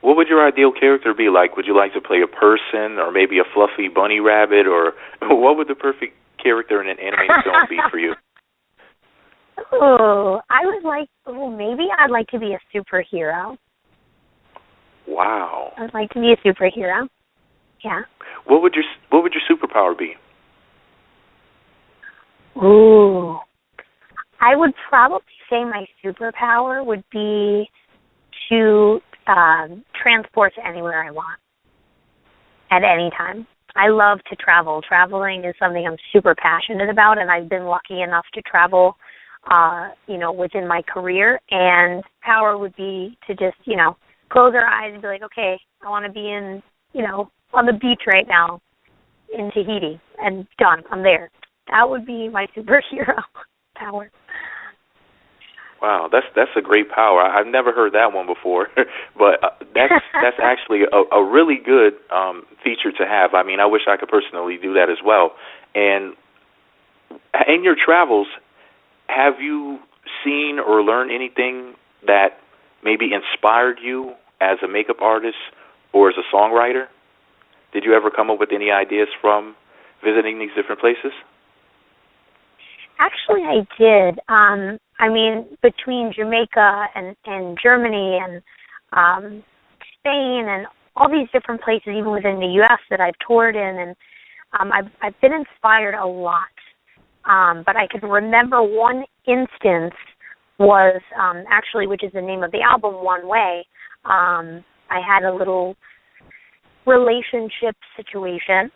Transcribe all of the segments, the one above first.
What would your ideal character be like? Would you like to play a person or maybe a fluffy bunny rabbit, or what would the perfect character in an animated film be for you? Oh, maybe I'd like to be a superhero. Wow. I'd like to be a superhero. Yeah. What would your superpower be? Ooh. I would probably say my superpower would be to transport to anywhere I want at any time. I love to travel. Traveling is something I'm super passionate about, and I've been lucky enough to travel, within my career. And power would be to just, close our eyes and be like, okay, I want to be in, on the beach right now in Tahiti, and done. I'm there. That would be my superhero power. Wow, that's a great power. I've never heard that one before, but that's actually a really good feature to have. I mean, I wish I could personally do that as well. And in your travels, have you seen or learned anything that maybe inspired you as a makeup artist or as a songwriter? Did you ever come up with any ideas from visiting these different places? Actually, I did. Between Jamaica and Germany and Spain and all these different places, even within the U.S. that I've toured in, and I've been inspired a lot. But I can remember one instance was which is the name of the album, One Way. I had a little relationship situation,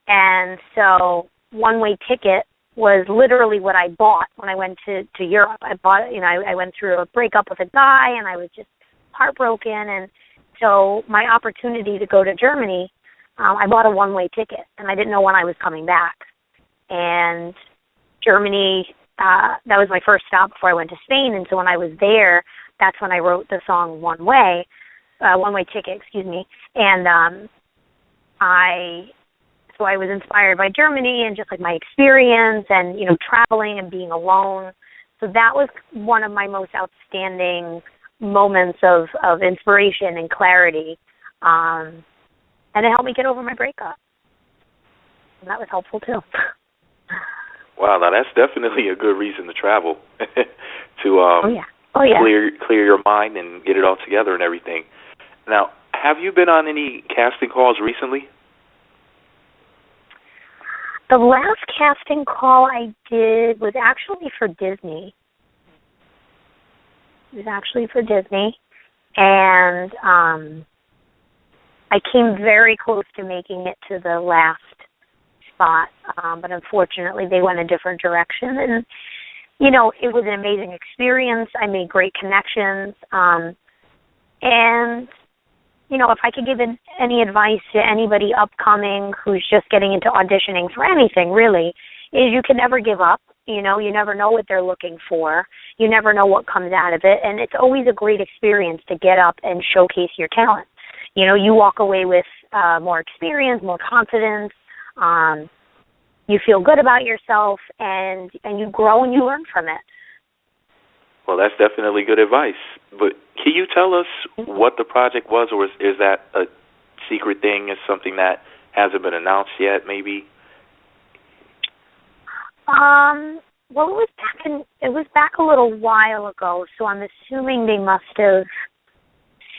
and so One Way Ticket was literally what I bought when I went to Europe. I bought, I went through a breakup with a guy, and I was just heartbroken. And so my opportunity to go to Germany, I bought a one-way ticket, and I didn't know when I was coming back. And Germany, that was my first stop before I went to Spain. And so when I was there, that's when I wrote the song One-Way Ticket, excuse me. And So I was inspired by Germany and just like my experience and, traveling and being alone. So that was one of my most outstanding moments of inspiration and clarity. And it helped me get over my breakup. And that was helpful too. Wow, now that's definitely a good reason to travel, to Oh, yeah. clear your mind and get it all together and everything. Now, have you been on any casting calls recently? The last casting call I did was actually for Disney. And I came very close to making it to the last spot, but unfortunately they went a different direction. And, it was an amazing experience. I made great connections. And if I could give any advice to anybody upcoming who's just getting into auditioning for anything, really, is you can never give up. You never know what they're looking for. You never know what comes out of it. And it's always a great experience to get up and showcase your talent. You walk away with more experience, more confidence. You feel good about yourself, and you grow and you learn from it. Well, that's definitely good advice. But can you tell us what the project was, or is that a secret thing? Is something that hasn't been announced yet, maybe? Well, it was back a little while ago, so I'm assuming they must have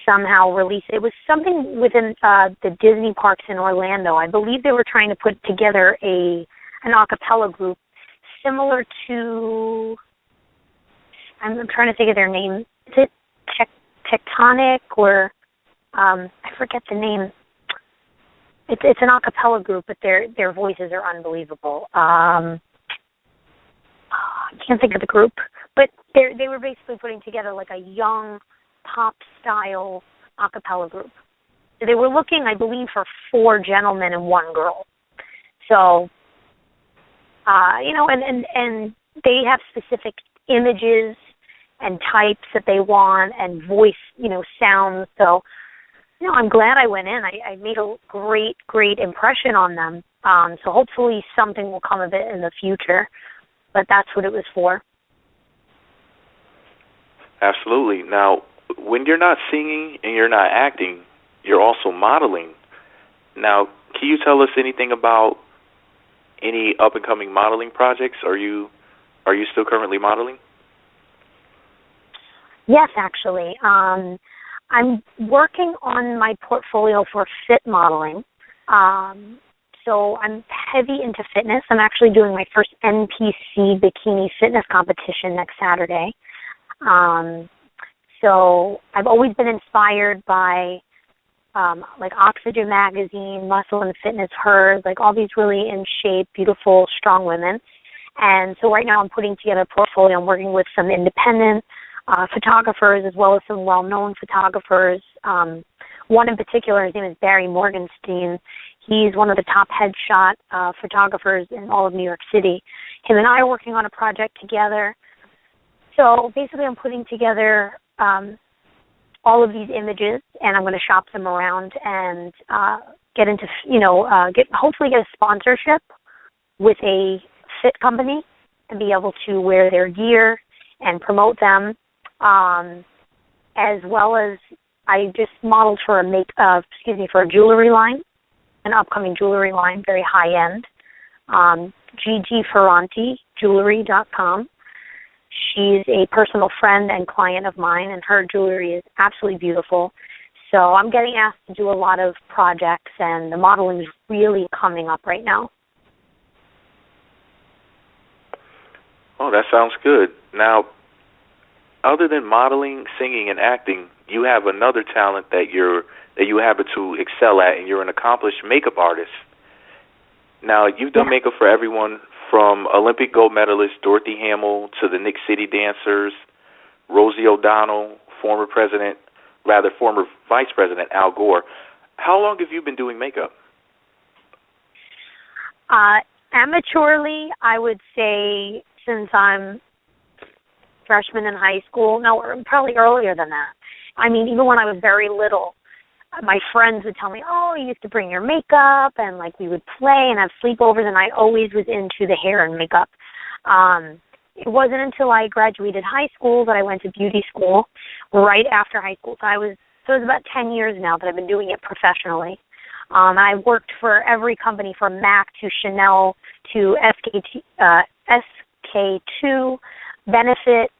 somehow released it. It was something within the Disney parks in Orlando. I believe they were trying to put together an a cappella group similar to, I'm trying to think of their name. Is it Tectonic, or I forget the name. It's an a cappella group, but their voices are unbelievable. I can't think of the group, but they were basically putting together like a young pop style a cappella group. So they were looking, I believe, for 4 gentlemen and 1 girl. So, and they have specific images and types that they want, and voice, sounds. So, I'm glad I went in. I made a great impression on them. So hopefully something will come of it in the future. But that's what it was for. Absolutely. Now, when you're not singing and you're not acting, you're also modeling. Now, can you tell us anything about any up and coming modeling projects? Are you still currently modeling? Yes, actually. I'm working on my portfolio for fit modeling. So I'm heavy into fitness. I'm actually doing my first NPC bikini fitness competition next Saturday. So I've always been inspired by like Oxygen magazine, Muscle and Fitness, Hers, like all these really in shape, beautiful, strong women. And so right now I'm putting together a portfolio. I'm working with some independent photographers as well as some well-known photographers. One in particular, his name is Barry Morgenstein. He's one of the top headshot photographers in all of New York City. Him and I are working on a project together. So basically I'm putting together all of these images, and I'm going to shop them around and get into, hopefully get a sponsorship with a fit company and be able to wear their gear and promote them, as well as I just modeled for for a jewelry line, an upcoming jewelry line, very high end. Gigi Ferranti, jewelry.com. She's a personal friend and client of mine, and her jewelry is absolutely beautiful. So I'm getting asked to do a lot of projects, and the modeling is really coming up right now. Oh, that sounds good. Now, other than modeling, singing, and acting, you have another talent that you happen to excel at, and you're an accomplished makeup artist. Now, you've done makeup for everyone from Olympic gold medalist Dorothy Hamill to the Nick City Dancers, Rosie O'Donnell, former Vice President Al Gore. How long have you been doing makeup? Amateurly, I would say since I'm freshman in high school. No, probably earlier than that. I mean, even when I was very little, my friends would tell me, oh, you used to bring your makeup, and like we would play and have sleepovers, and I always was into the hair and makeup. It wasn't until I graduated high school that I went to beauty school right after high school. So it was about 10 years now that I've been doing it professionally. I worked for every company from MAC to Chanel to SK2, Benefit,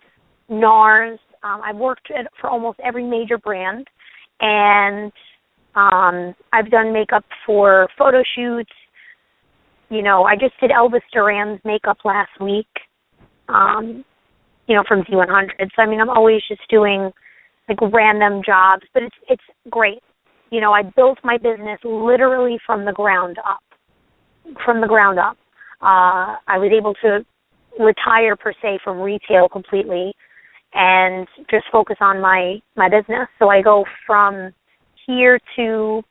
NARS. I've worked for almost every major brand. And I've done makeup for photo shoots. You know, I just did Elvis Duran's makeup last week, from Z100. So, I mean, I'm always just doing, like, random jobs. But it's great. You know, I built my business literally from the ground up. I was able to retire, per se, from retail completely and just focus on my business. So I go from here to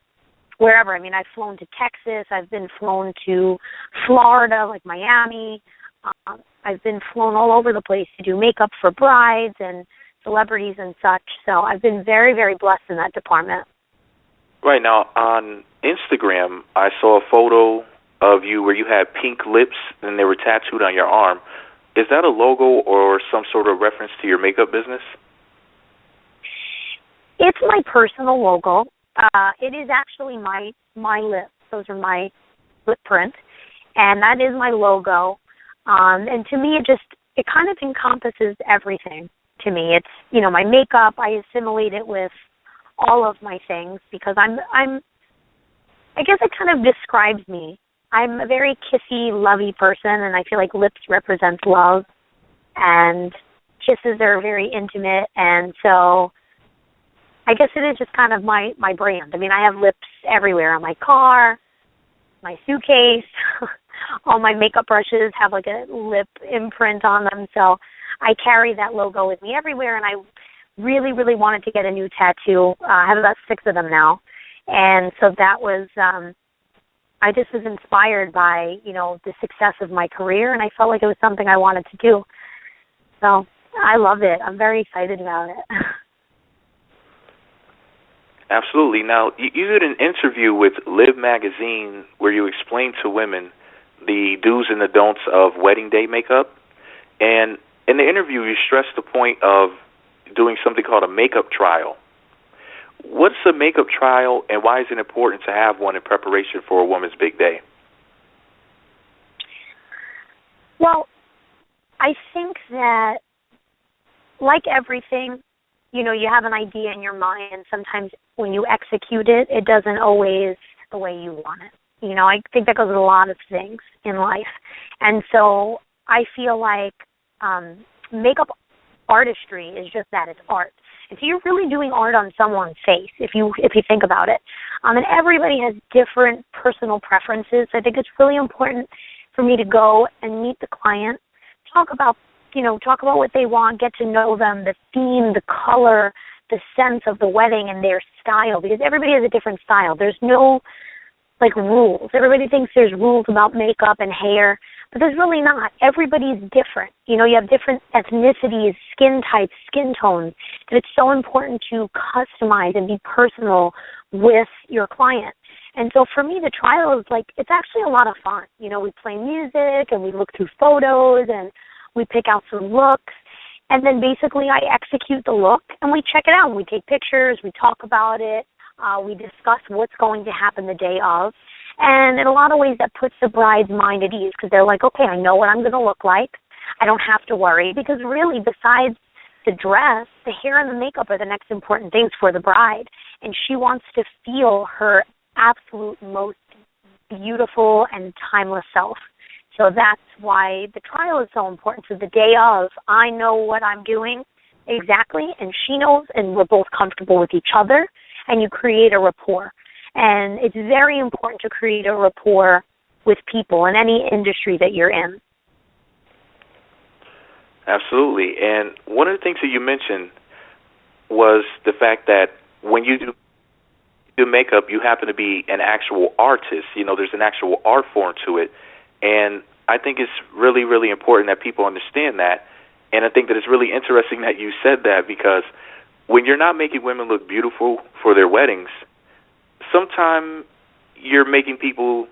wherever. I mean, I've flown to Texas. I've been flown to Florida, like Miami. I've been flown all over the place to do makeup for brides and celebrities and such. So I've been very, very blessed in that department. Right. Now, on Instagram, I saw a photo of you where you had pink lips and they were tattooed on your arm. Is that a logo or some sort of reference to your makeup business? It's my personal logo. It is actually my lips. Those are my lip print, and that is my logo. And to me, it kind of encompasses everything. To me, it's my makeup. I assimilate it with all of my things because I guess it kind of describes me. I'm a very kissy, lovey person, and I feel like lips represents love, and kisses are very intimate, and so I guess it is just kind of my brand. I mean, I have lips everywhere on my car, my suitcase. All my makeup brushes have like a lip imprint on them, so I carry that logo with me everywhere, and I really, really wanted to get a new tattoo. I have about 6 of them now, and so that was I just was inspired by, the success of my career, and I felt like it was something I wanted to do. So I love it. I'm very excited about it. Absolutely. Now, you did an interview with Live magazine where you explained to women the do's and the don'ts of wedding day makeup. And in the interview, you stressed the point of doing something called a makeup trial. What's a makeup trial, and why is it important to have one in preparation for a woman's big day? Well, I think that, like everything, you know, you have an idea in your mind, and sometimes when you execute it, it doesn't always the way you want it. You know, I think that goes with a lot of things in life. And so I feel like makeup artistry is just that, it's art. And so you're really doing art on someone's face if you think about it. And everybody has different personal preferences. So I think it's really important for me to go and meet the client, talk about what they want, get to know them, the theme, the color, the sense of the wedding and their style, because everybody has a different style. There's no rules. Everybody thinks there's rules about makeup and hair, but there's really not. Everybody's different. You know, you have different ethnicities, skin types, skin tones, and it's so important to customize and be personal with your client. And so for me, the trial is it's actually a lot of fun. You know, we play music and we look through photos and we pick out some looks, and then basically I execute the look and we check it out. We take pictures, we talk about it, we discuss what's going to happen the day of. And in a lot of ways that puts the bride's mind at ease, because they're like, okay, I know what I'm going to look like. I don't have to worry, because really besides the dress, the hair and the makeup are the next important things for the bride. And she wants to feel her absolute most beautiful and timeless self. So that's why the trial is so important. So the day of, I know what I'm doing exactly, and she knows, and we're both comfortable with each other, and you create a rapport. And it's very important to create a rapport with people in any industry that you're in. Absolutely. And one of the things that you mentioned was the fact that when you do makeup, you happen to be an actual artist. You know, there's an actual art form to it. And I think it's really, really important that people understand that. And I think that it's really interesting that you said that, because when you're not making women look beautiful for their weddings, sometimes you're making people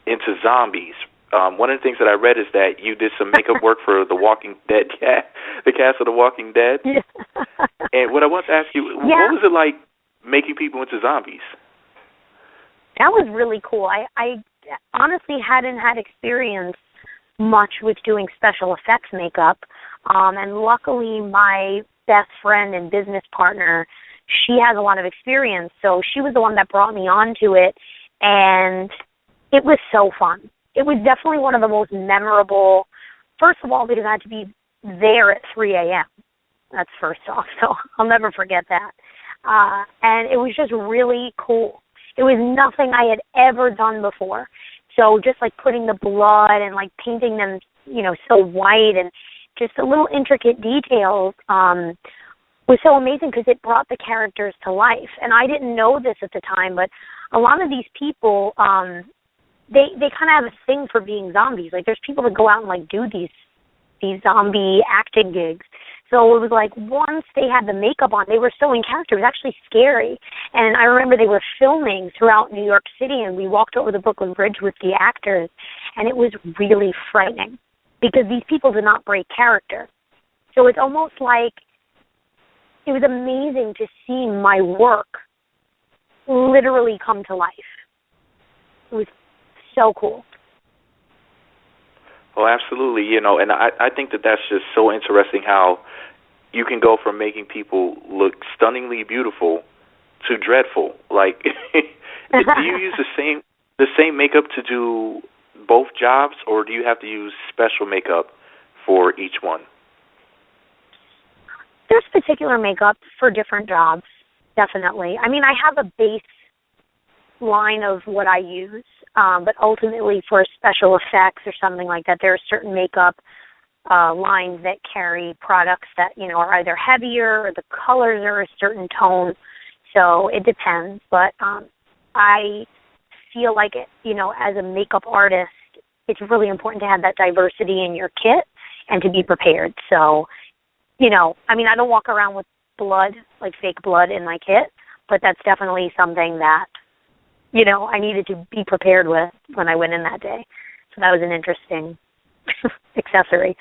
into zombies. One of the things that I read is that you did some makeup work for The Walking Dead, the cast of The Walking Dead. Yeah. And what I want to ask you, what was it like making people into zombies? That was really cool. I honestly hadn't had experience much with doing special effects makeup, and luckily my best friend and business partner, she has a lot of experience, so she was the one that brought me onto it, and it was so fun. It was definitely one of the most memorable, first of all, because I had to be there at 3 a.m. That's first off, so I'll never forget that. And it was just really cool. It was nothing I had ever done before. So just putting the blood and painting them, so white, and just the little intricate details was so amazing, because it brought the characters to life. And I didn't know this at the time, but a lot of these people, they kind of have a thing for being zombies. There's people that go out and do these zombie acting gigs. So it was once they had the makeup on, they were so in character. It was actually scary. And I remember they were filming throughout New York City, and we walked over the Brooklyn Bridge with the actors, and it was really frightening, because these people did not break character. So it's almost it was amazing to see my work literally come to life. It was so cool. Oh, absolutely. And I think that that's just so interesting, how you can go from making people look stunningly beautiful to dreadful. Do you use the same makeup to do both jobs, or do you have to use special makeup for each one? There's particular makeup for different jobs, definitely. I mean, I have a base line of what I use, but ultimately for special effects or something like that, there are certain makeup lines that carry products that, are either heavier or the colors are a certain tone. So it depends. But I feel like, as a makeup artist, it's really important to have that diversity in your kit and to be prepared. So, I don't walk around with blood, fake blood in my kit, but that's definitely something that, I needed to be prepared with when I went in that day. So that was an interesting accessory.